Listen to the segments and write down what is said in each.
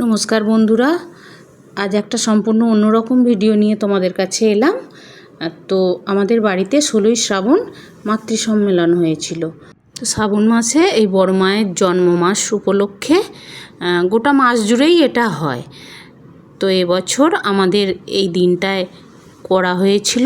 নমস্কার বন্ধুরা, আজ একটা সম্পূর্ণ অন্যরকম ভিডিও নিয়ে তোমাদের কাছে এলাম। তো আমাদের বাড়িতে 16ই শ্রাবণ মাতৃ সম্মেলন হয়েছিল। তো শ্রাবণ মাসে এই বড় মায়ের জন্ম মাস উপলক্ষে গোটা মাস জুড়েই এটা হয়। তো এবছর আমাদের এই দিনটায় করা হয়েছিল।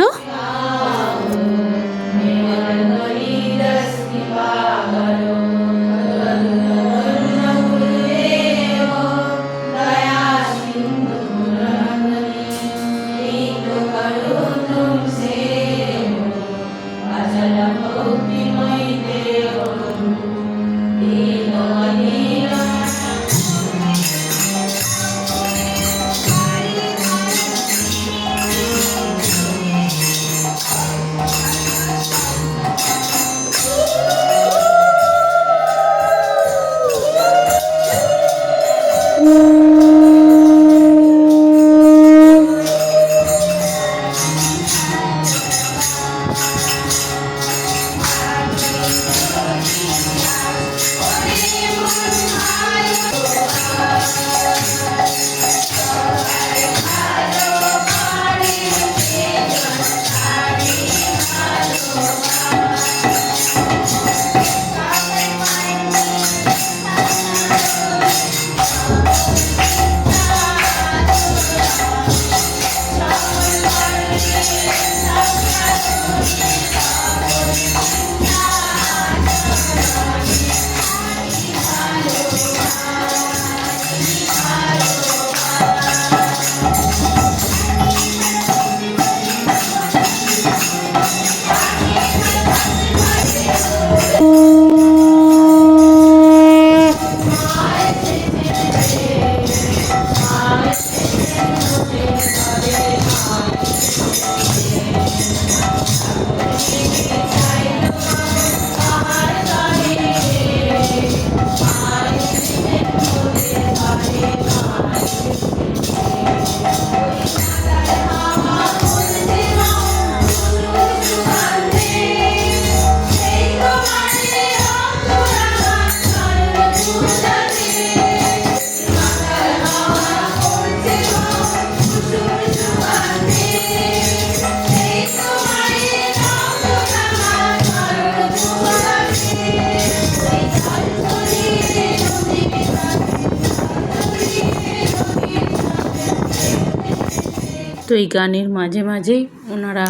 তো এই গানের মাঝে মাঝেই ওনারা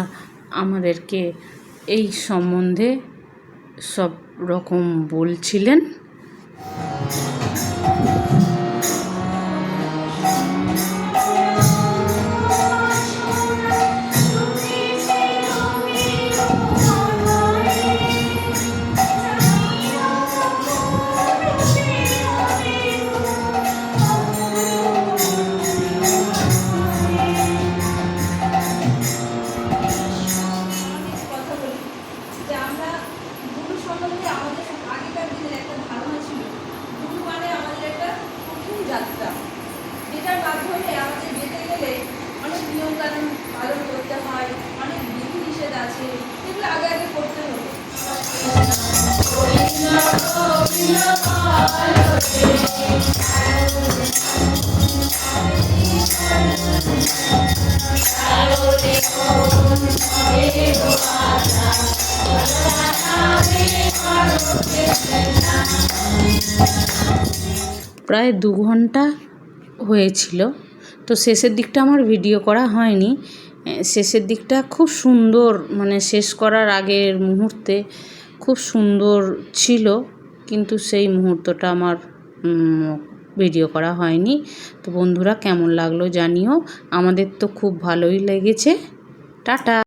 আমাদেরকে এই সম্বন্ধে সব রকম বলছিলেন। যেটার মাধ্যমে আমাদের যেতে গেলে অনেক নিয়ম কানুন পালন করতে হয়, অনেক বিধি নিষেধ আছে, এগুলো আগে আগে করতে হবে। প্রায় 2 ঘন্টা হয়েছিল। তো শেষের দিকটা আমার ভিডিও করা হয়নি। শেষের দিকটা খুব সুন্দর, মানে শেষ করার আগের মুহূর্তে খুব সুন্দর ছিল, কিন্তু সেই মুহূর্তটা আমার ভিডিও করা হয়নি। তো বন্ধুরা, কেমন লাগলো জানিও। আমাদের তো খুব ভালোই লেগেছে। টাটা।